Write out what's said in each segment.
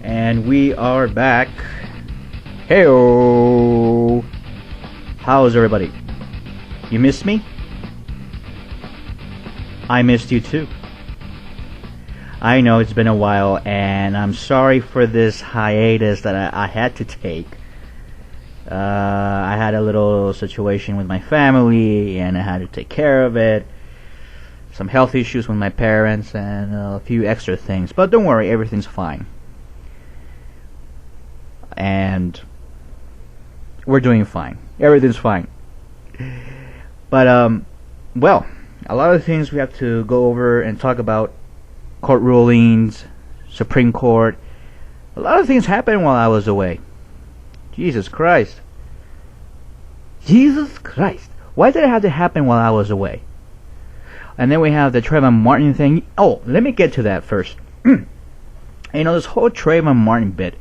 And we are back. Heyo! How's everybody? You missed me? I missed you too. I know it's been a while, and I'm sorry for this hiatus that I had to take. I had a little situation with my family, and I had to take care of it. Some health issues with my parents, and a few extra things. But don't worry, everything's fine. And we're doing fine. Everything's fine. But, well, a lot of things we have to go over and talk about. Court rulings, Supreme Court. A lot of things happened while I was away. Jesus Christ. Jesus Christ. Why did it have to happen while I was away? And then we have the Trayvon Martin thing. Oh, let me get to that first. You know, this whole Trayvon Martin bit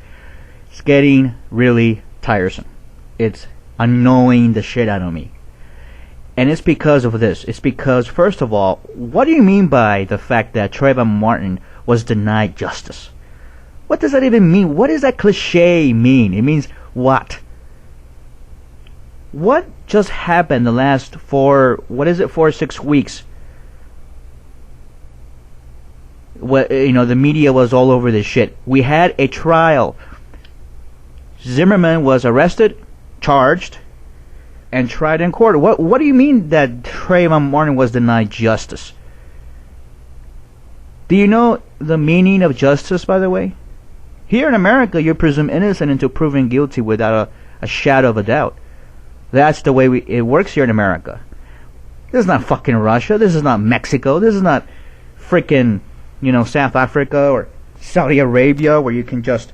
is getting really tiresome. It's annoying the shit out of me. And it's because of this. It's because, first of all, what do you mean by the fact that Trayvon Martin was denied justice? What does that even mean? What does that cliche mean? It means what? What just happened the last 4 or 6 weeks? What, you know, the media was all over this shit. We had a trial. Zimmerman was arrested, charged, and tried in court. What do you mean that Trayvon Martin was denied justice? Do you know the meaning of justice, by the way? Here in America, you're presumed innocent until proven guilty without a shadow of a doubt. That's the way it works here in America. This is not fucking Russia. This is not Mexico. This is not freaking, you know, South Africa or Saudi Arabia, where you can just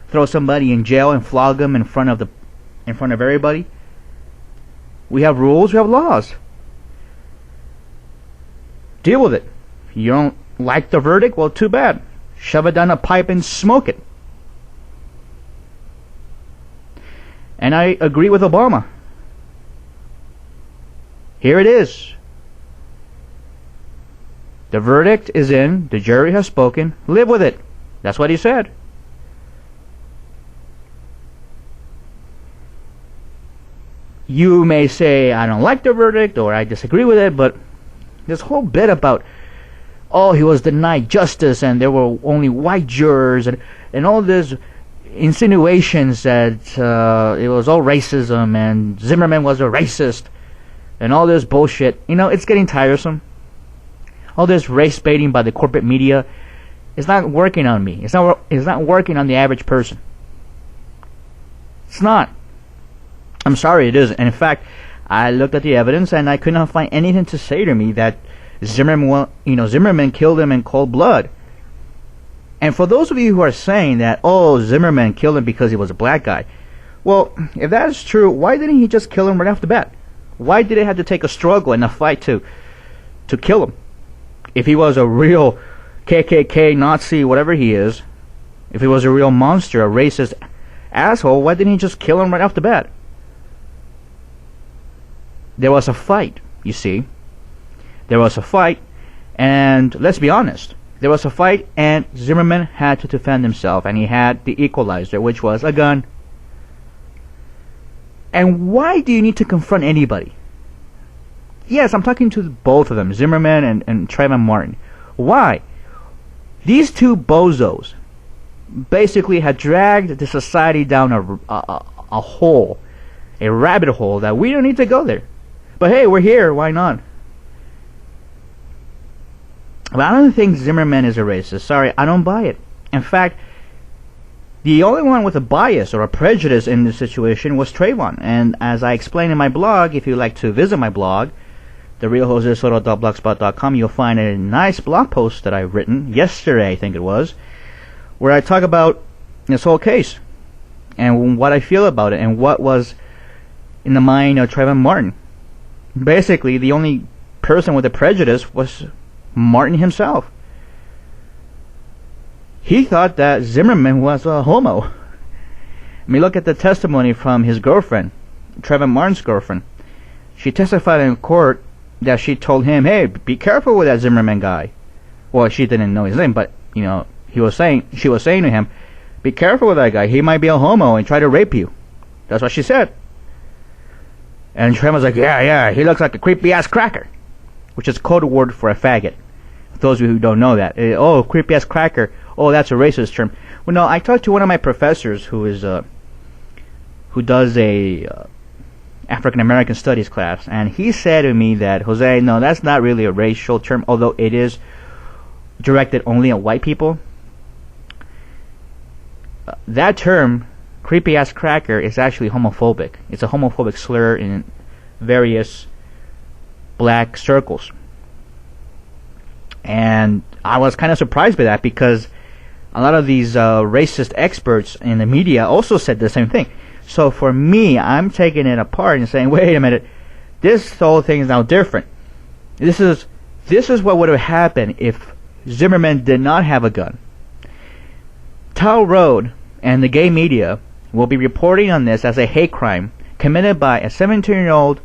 throw somebody in jail and flog them in front of everybody. We have rules, we have laws. Deal with it. If you don't like the verdict, well, too bad. Shove it down a pipe and smoke it. And I agree with Obama. Here it is. The verdict is in. The jury has spoken. Live with it. That's what he said. You may say, I don't like the verdict, or I disagree with it, but this whole bit about, oh, he was denied justice, and there were only white jurors, and all this insinuations that it was all racism, and Zimmerman was a racist, and all this bullshit. You know, it's getting tiresome. All this race baiting by the corporate media is not working on me. It's not working on the average person. It's not. I'm sorry, it isn't. And in fact, I looked at the evidence and I could not find anything to say to me that Zimmerman killed him in cold blood. And for those of you who are saying that, oh, Zimmerman killed him because he was a black guy, well, if that is true, why didn't he just kill him right off the bat? Why did it have to take a struggle and a fight to kill him? If he was a real KKK, Nazi, whatever he is, if he was a real monster, a racist asshole, why didn't he just kill him right off the bat? There was a fight, you see. There was a fight, and let's be honest. There was a fight, and Zimmerman had to defend himself, and he had the equalizer, which was a gun. And why do you need to confront anybody? Yes, I'm talking to both of them, Zimmerman and Trayvon Martin. Why? These two bozos basically had dragged the society down a hole, a rabbit hole that we don't need to go there. But hey, we're here, why not? But I don't think Zimmerman is a racist. Sorry, I don't buy it. In fact, the only one with a bias or a prejudice in this situation was Trayvon. And as I explained in my blog, if you'd like to visit my blog, therealjosesoto.blogspot.com, you'll find a nice blog post that I've written yesterday, I think it was, where I talk about this whole case and what I feel about it and what was in the mind of Trayvon Martin. Basically, the only person with a prejudice was Martin himself. He thought that Zimmerman was a homo. I mean, look at the testimony from his girlfriend, Trayvon Martin's girlfriend. She testified in court that she told him, hey, be careful with that Zimmerman guy. Well, she didn't know his name, but, you know, she was saying to him, Be careful with that guy. He might be a homo and try to rape you. That's what she said. And Trayvon was like, yeah, he looks like a creepy ass cracker, which is code word for a faggot. For those of you who don't know that, oh, creepy ass cracker. Oh, that's a racist term. Well, no, I talked to one of my professors who does a African American studies class, and he said to me that, Jose, no, that's not really a racial term, although it is directed only at white people. That term, creepy ass cracker, is actually homophobic. It's a homophobic slur in various black circles. And I was kind of surprised by that, because a lot of these racist experts in the media also said the same thing. So for me, I'm taking it apart and saying, wait a minute, this whole thing is now different. This is what would have happened if Zimmerman did not have a gun. Tao Road and the gay media will be reporting on this as a hate crime committed by a 17-year-old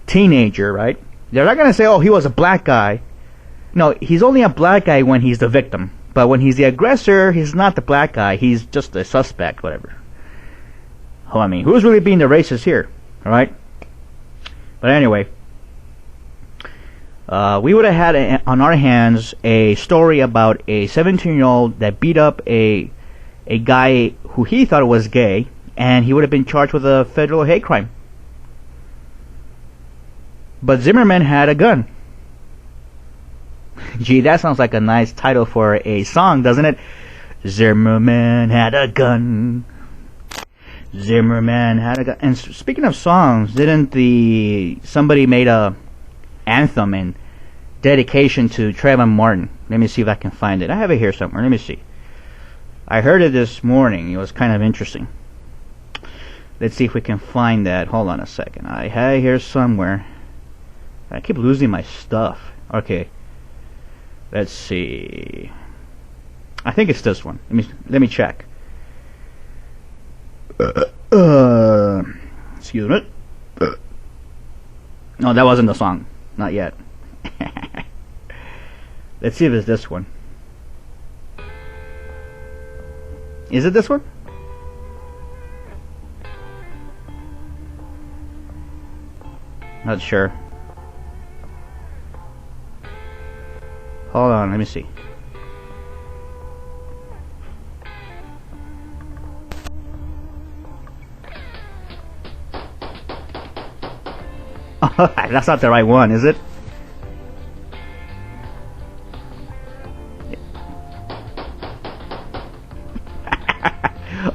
teenager, right? They're not going to say, oh, he was a black guy. No, he's only a black guy when he's the victim. But when he's the aggressor, he's not the black guy. He's just a suspect, whatever. Oh, I mean, who's really being the racist here? Alright? But anyway, we would have had on our hands a story about a 17-year-old that beat up a guy who he thought was gay, and he would have been charged with a federal hate crime. But Zimmerman had a gun. Gee, that sounds like a nice title for a song, doesn't it? Zimmerman had a gun. Zimmerman had a gun. And speaking of songs, didn't somebody made a anthem in dedication to Trayvon Martin? Let me see if I can find it. I have it here somewhere. Let me see. I heard it this morning. It was kind of interesting. Let's see if we can find that. Hold on a second. I had it here somewhere. I keep losing my stuff. Okay. Let's see. I think it's this one. Let me check. Excuse me. No, that wasn't the song. Not yet. Let's see if it's this one. Is it this one? Not sure. Hold on, let me see. That's not the right one, is it?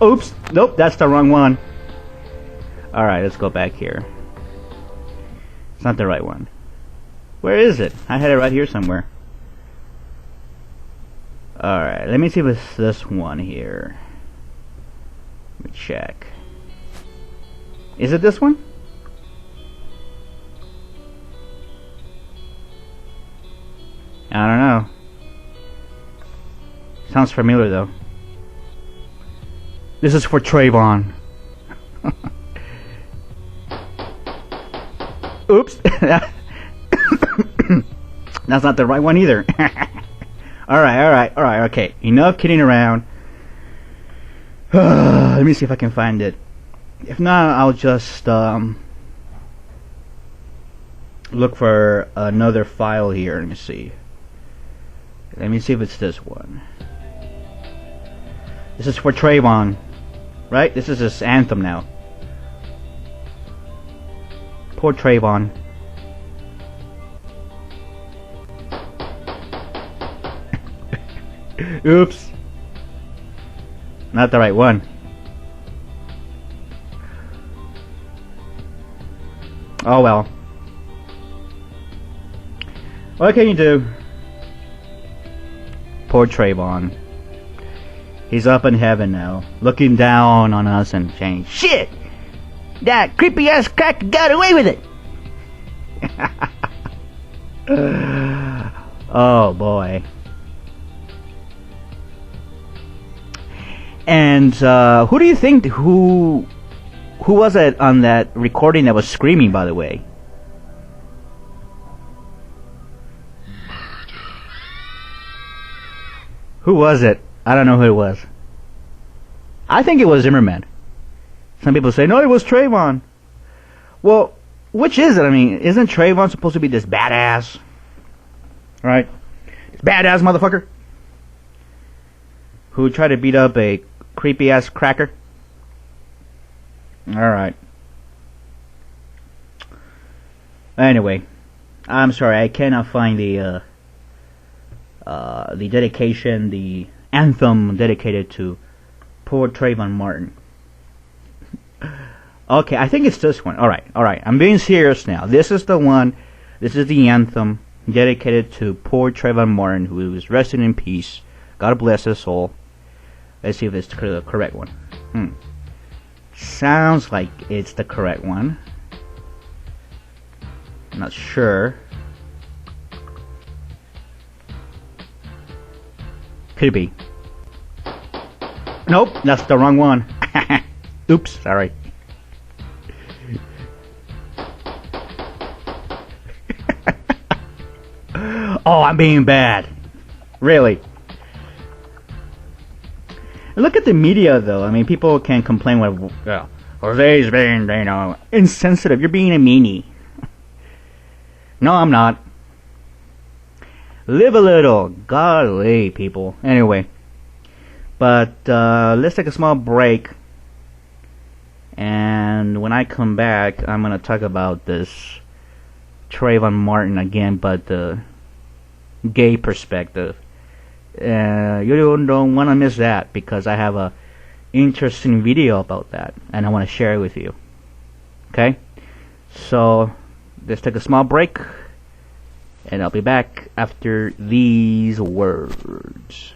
Oops, nope, that's the wrong one. Alright, let's go back here. It's not the right one. Where is it? I had it right here somewhere. Alright, let me see if it's this one here. Let me check. Is it this one? I don't know. Sounds familiar though. This is for Trayvon. Oops. That's not the right one either. Alright, okay. Enough kidding around. Let me see if I can find it. If not, I'll just look for another file here. Let me see. Let me see if it's this one. This is for Trayvon. Right? This is his anthem now. Poor Trayvon. Oops. Not the right one. Oh well. What can you do? Poor Trayvon. He's up in heaven now, looking down on us and saying, "Shit! That creepy ass cracker got away with it!" Oh boy. And who do you think who was it on that recording that was screaming, by the way? Who was it? I don't know who it was. I think it was Zimmerman. Some people say, no, it was Trayvon. Well, which is it? I mean, isn't Trayvon supposed to be this badass? Right? This badass motherfucker who tried to beat up a creepy ass cracker? Alright. Anyway, I'm sorry, I cannot find the dedication, the anthem dedicated to poor Trayvon Martin. Okay, I think it's this one. Alright. I'm being serious now. This is the one. This is the anthem dedicated to poor Trayvon Martin, who is resting in peace. God bless his soul. Let's see if it's the correct one. Sounds like it's the correct one. I'm not sure. Could it be? Nope, that's the wrong one. Oops, sorry. Oh, I'm being bad. Really. Look at the media, though. I mean, people can complain when, Jose's being, insensitive. You're being a meanie. No, I'm not. Live a little. Golly, people. Anyway. But, let's take a small break. And when I come back, I'm going to talk about this Trayvon Martin again, but the gay perspective. You don't want to miss that, because I have a interesting video about that, and I want to share it with you. Okay? So, let's take a small break, and I'll be back after these words.